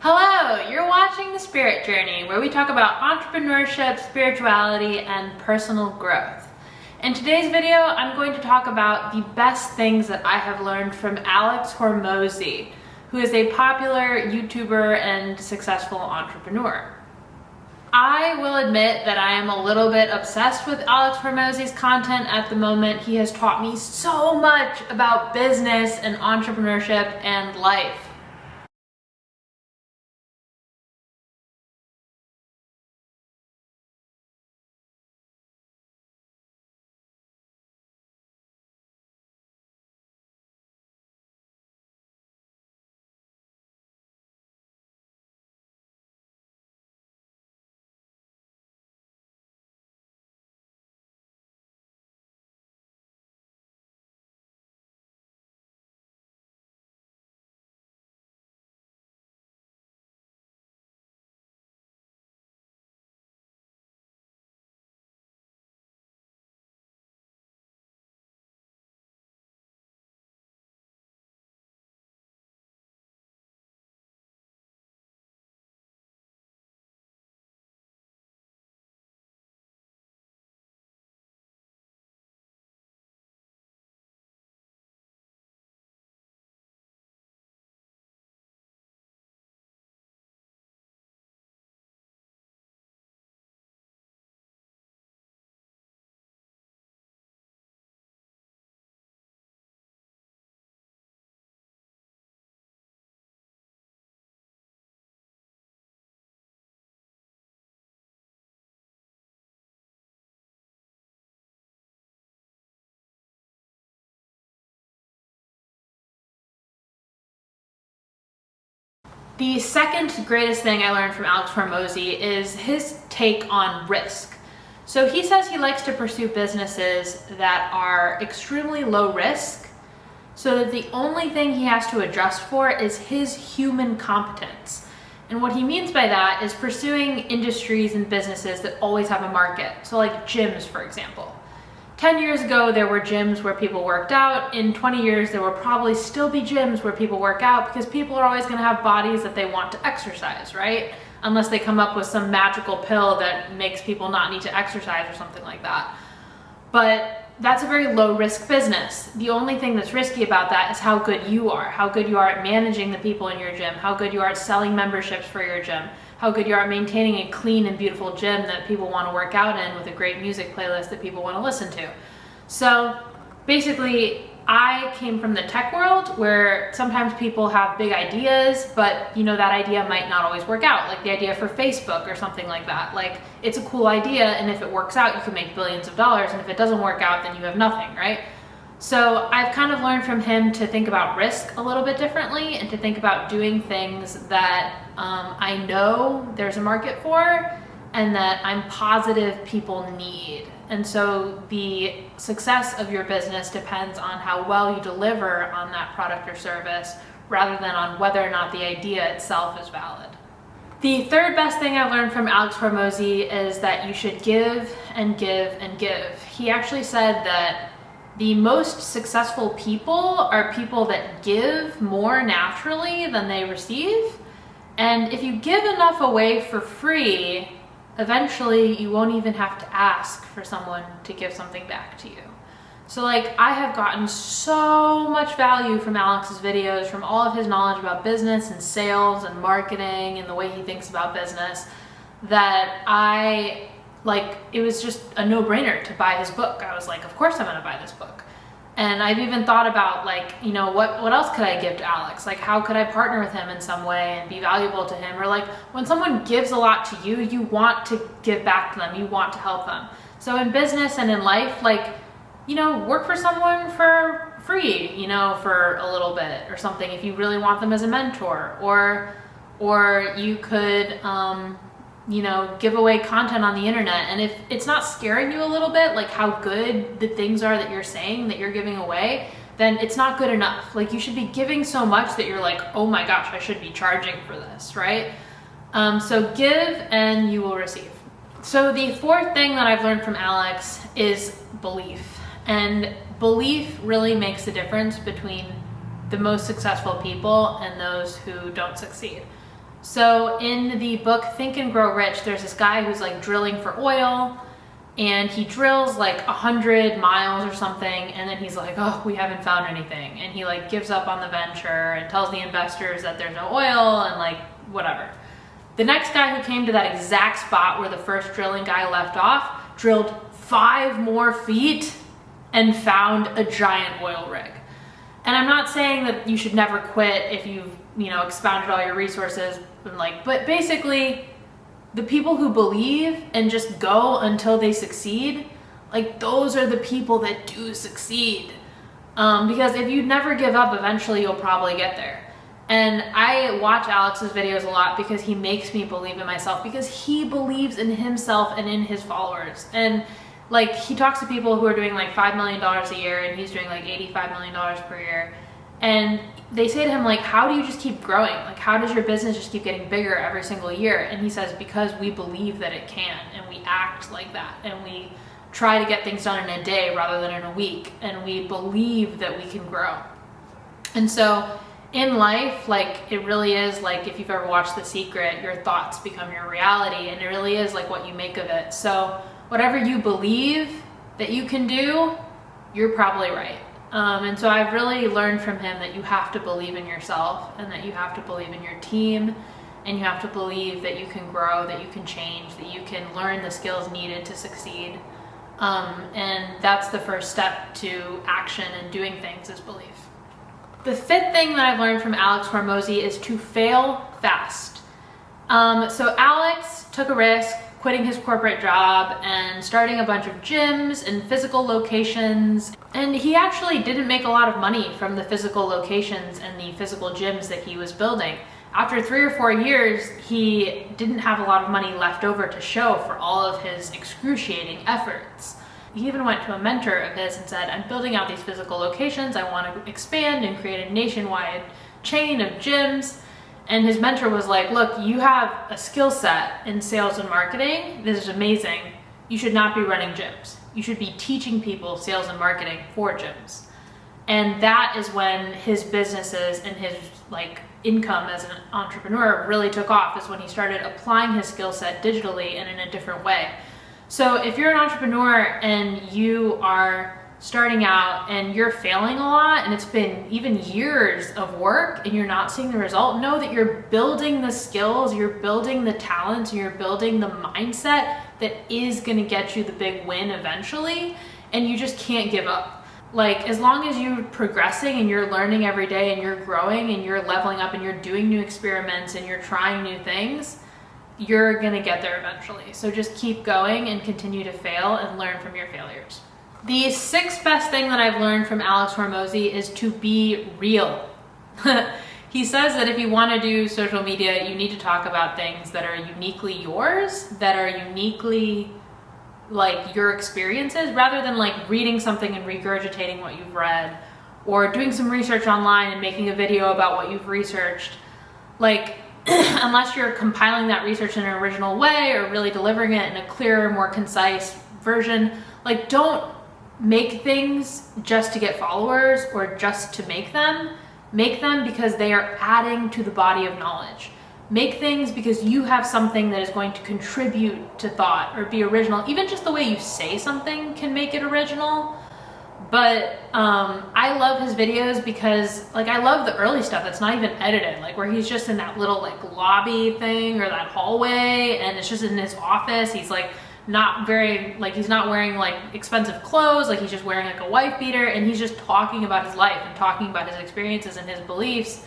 Hello, you're watching The Spirit Journey, where we talk about entrepreneurship, spirituality, and personal growth. In today's video, I'm going to talk about the best things that I have learned from Alex Hormozi, who is a popular YouTuber and successful entrepreneur. I will admit that I am a little bit obsessed with Alex Hormozi's content at the moment. He has taught me so much about business and entrepreneurship and life. The second greatest thing I learned from Alex Hormozi is his take on risk. So he says he likes to pursue businesses that are extremely low risk, so that the only thing he has to adjust for is his human competence. And what he means by that is pursuing industries and businesses that always have a market. So like gyms, for example. 10 years ago, there were gyms where people worked out. In 20 years, there will probably still be gyms where people work out because people are always going to have bodies that they want to exercise, right? Unless they come up with some magical pill that makes people not need to exercise or something like that. But that's a very low risk business. The only thing that's risky about that is how good you are at managing the people in your gym, how good you are at selling memberships for your gym, how good you are at maintaining a clean and beautiful gym that people want to work out in with a great music playlist that people want to listen to. So basically, I came from the tech world where sometimes people have big ideas, but that idea might not always work out. Like the idea for Facebook or something like that. Like it's a cool idea, and if it works out, you can make billions of dollars, and if it doesn't work out, then you have nothing, right? So I've kind of learned from him to think about risk a little bit differently and to think about doing things that I know there's a market for and that I'm positive people need. And so the success of your business depends on how well you deliver on that product or service rather than on whether or not the idea itself is valid. The third best thing I've learned from Alex Hormozi is that you should give and give and give. He actually said that the most successful people are people that give more naturally than they receive. And if you give enough away for free, eventually you won't even have to ask for someone to give something back to you. So like I have gotten so much value from Alex's videos, from all of his knowledge about business and sales and marketing and the way he thinks about business, that it was just a no-brainer to buy his book. I was like, of course I'm gonna buy this book. And I've even thought about what else could I give to Alex? Like how could I partner with him in some way and be valuable to him? Or like when someone gives a lot to you, you want to give back to them, you want to help them. So in business and in life, work for someone for free, for a little bit or something if you really want them as a mentor. Or you could give away content on the internet. And if it's not scaring you a little bit, like how good the things are that you're saying that you're giving away, then it's not good enough. Like you should be giving so much that you're like, oh my gosh, I should be charging for this, right? So give and you will receive. So the fourth thing that I've learned from Alex is belief. And belief really makes the difference between the most successful people and those who don't succeed. So in the book Think and Grow Rich, there's this guy who's like drilling for oil, and he drills like 100 miles or something, and then he's like, oh, we haven't found anything. And he like gives up on the venture and tells the investors that there's no oil and like whatever. The next guy who came to that exact spot where the first drilling guy left off drilled 5 more feet and found a giant oil rig. And I'm not saying that you should never quit if you've, expounded all your resources, but basically the people who believe and just go until they succeed, like those are the people that do succeed. Because if you never give up, eventually you'll probably get there. And I watch Alex's videos a lot because he makes me believe in myself, because he believes in himself and in his followers. And like he talks to people who are doing like $5 million a year, and he's doing like $85 million per year. And they say to him, like, how do you just keep growing? Like, how does your business just keep getting bigger every single year? And he says, because we believe that it can, and we act like that, and we try to get things done in a day rather than in a week, and we believe that we can grow. And so in life, like, it really is like, if you've ever watched The Secret, your thoughts become your reality, and it really is like what you make of it. So whatever you believe that you can do, you're probably right. And so I've really learned from him that you have to believe in yourself, and that you have to believe in your team, and you have to believe that you can grow, that you can change, that you can learn the skills needed to succeed. And that's the first step to action and doing things, is belief. The 5th thing that I've learned from Alex Hormozi is to fail fast. So Alex took a risk, quitting his corporate job and starting a bunch of gyms and physical locations. And he actually didn't make a lot of money from the physical locations and the physical gyms that he was building. After 3 or 4 years, he didn't have a lot of money left over to show for all of his excruciating efforts. He even went to a mentor of his and said, I'm building out these physical locations. I want to expand and create a nationwide chain of gyms. And his mentor was like, look, you have a skill set in sales and marketing. This is amazing. You should not be running gyms. You should be teaching people sales and marketing for gyms. And that is when his businesses and his income as an entrepreneur really took off, is when he started applying his skill set digitally and in a different way. So if you're an entrepreneur and you are starting out and you're failing a lot, and it's been even years of work and you're not seeing the result, know that you're building the skills, you're building the talents, and you're building the mindset that is going to get you the big win eventually, and you just can't give up. Like, as long as you're progressing and you're learning every day and you're growing and you're leveling up and you're doing new experiments and you're trying new things, you're going to get there eventually. So just keep going and continue to fail and learn from your failures. The 6th best thing that I've learned from Alex Hormozi is to be real. He says that if you want to do social media, you need to talk about things that are uniquely yours, that are uniquely like your experiences, rather than like reading something and regurgitating what you've read, or doing some research online and making a video about what you've researched. Like, unless you're compiling that research in an original way or really delivering it in a clearer, more concise version, like, don't make things just to get followers or just to make them. Make them because they are adding to the body of knowledge. Make things because you have something that is going to contribute to thought or be original. Even just the way you say something can make it original. But I love his videos because, like, I love the early stuff that's not even edited, like where he's just in that little like lobby thing or that hallway, and it's just in his office. He's like not very, like, he's not wearing like expensive clothes, like he's just wearing like a wife beater, and he's just talking about his life and talking about his experiences and his beliefs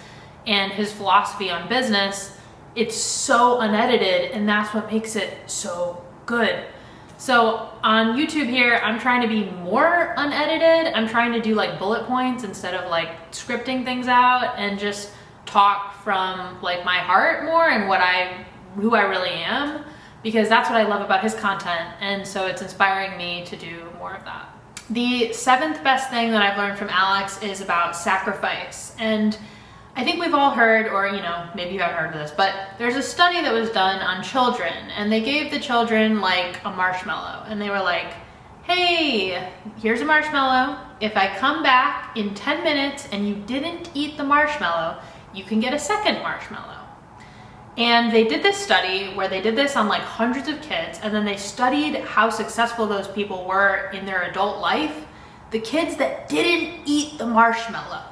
and his philosophy on business. It's so unedited, and that's what makes it so good. So on YouTube here, I'm trying to be more unedited. I'm trying to do like bullet points instead of like scripting things out, and just talk from like my heart more and who I really am, because that's what I love about his content. And so it's inspiring me to do more of that. The 7th best thing that I've learned from Alex is about sacrifice. And I think we've all heard, or maybe you haven't heard of this, but there's a study that was done on children, and they gave the children like a marshmallow, and they were like, hey, here's a marshmallow. If I come back in 10 minutes and you didn't eat the marshmallow, you can get a second marshmallow. And they did this study where they did this on like hundreds of kids, and then they studied how successful those people were in their adult life. The kids that didn't eat the marshmallow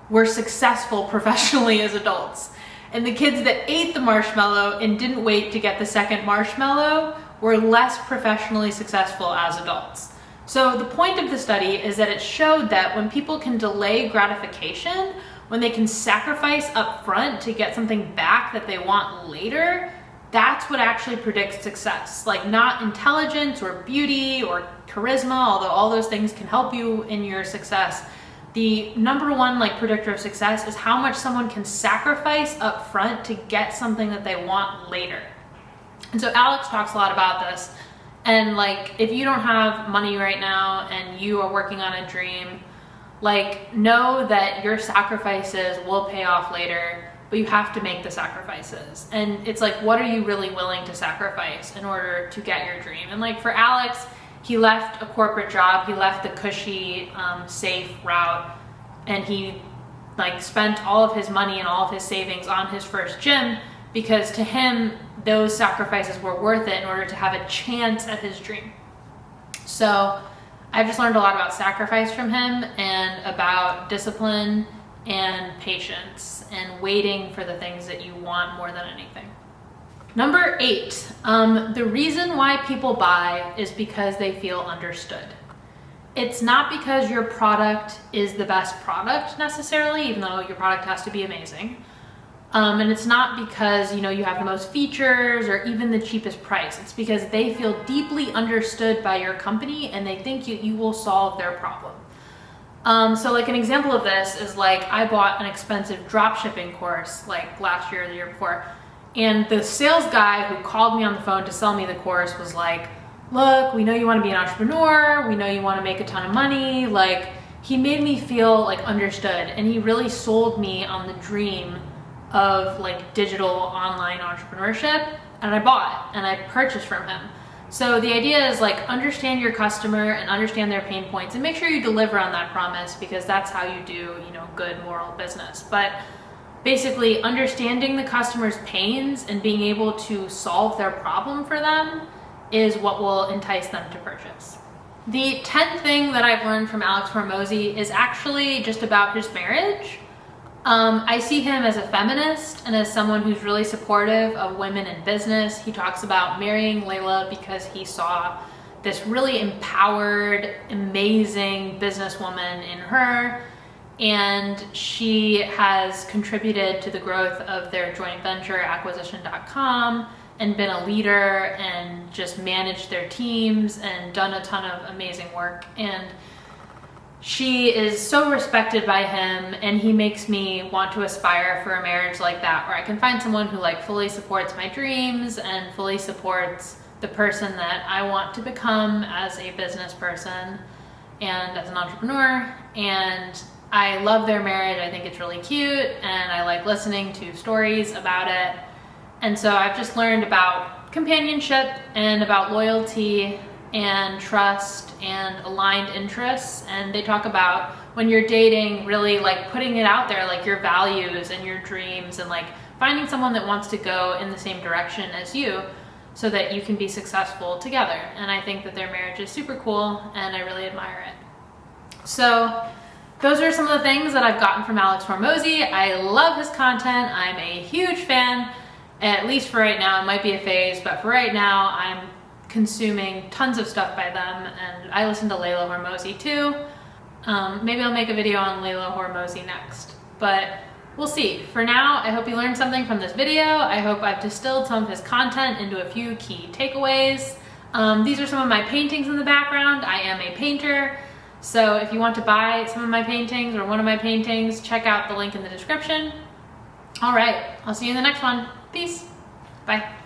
were successful professionally as adults. And the kids that ate the marshmallow and didn't wait to get the second marshmallow were less professionally successful as adults. So the point of the study is that it showed that when people can delay gratification, when they can sacrifice up front to get something back that they want later, that's what actually predicts success. Like, not intelligence or beauty or charisma, although all those things can help you in your success. The number one like predictor of success is how much someone can sacrifice up front to get something that they want later. And so Alex talks a lot about this. And like, if you don't have money right now and you are working on a dream, like, know that your sacrifices will pay off later, but you have to make the sacrifices. And it's like, what are you really willing to sacrifice in order to get your dream? And like for Alex, he left a corporate job, he left the cushy, safe route, and he like spent all of his money and all of his savings on his first gym, because to him, those sacrifices were worth it in order to have a chance at his dream. So I've just learned a lot about sacrifice from him, and about discipline and patience and waiting for the things that you want more than anything. Number 8, the reason why people buy is because they feel understood. It's not because your product is the best product necessarily, even though your product has to be amazing. And it's not because, you know, you have the most features or even the cheapest price. It's because they feel deeply understood by your company and they think you will solve their problem. So like an example of this is like, I bought an expensive dropshipping course like last year or the year before. And the sales guy who called me on the phone to sell me the course was like, look, we know you want to be an entrepreneur. We know you want to make a ton of money. Like, he made me feel like understood, and he really sold me on the dream of like digital online entrepreneurship. And I bought and I purchased from him. So the idea is like, understand your customer and understand their pain points and make sure you deliver on that promise, because that's how you do, you know, good moral business. But basically understanding the customer's pains and being able to solve their problem for them is what will entice them to purchase. The 10th thing that I've learned from Alex Hormozi is actually just about his marriage. I see him as a feminist and as someone who's really supportive of women in business. He talks about marrying Leila because he saw this really empowered, amazing businesswoman in her, and she has contributed to the growth of their joint venture, acquisition.com, and been a leader and just managed their teams and done a ton of amazing work. And she is so respected by him, and he makes me want to aspire for a marriage like that, where I can find someone who like fully supports my dreams and fully supports the person that I want to become as a business person and as an entrepreneur. And I love their marriage. I think it's really cute, and I like listening to stories about it. And so I've just learned about companionship and about loyalty and trust and aligned interests. And they talk about when you're dating, really like putting it out there, like your values and your dreams, and like finding someone that wants to go in the same direction as you so that you can be successful together. And I think that their marriage is super cool, and I really admire it. So those are some of the things that I've gotten from Alex Hormozi. I love his content. I'm a huge fan, at least for right now. It might be a phase, but for right now, I'm consuming tons of stuff by them, and I listen to Leila Hormozi too. Maybe I'll make a video on Leila Hormozi next, but we'll see. For now, I hope you learned something from this video. I hope I've distilled some of his content into a few key takeaways. These are some of my paintings in the background. I am a painter, so if you want to buy some of my paintings or one of my paintings, check out the link in the description. All right, I'll see you in the next one. Peace. Bye.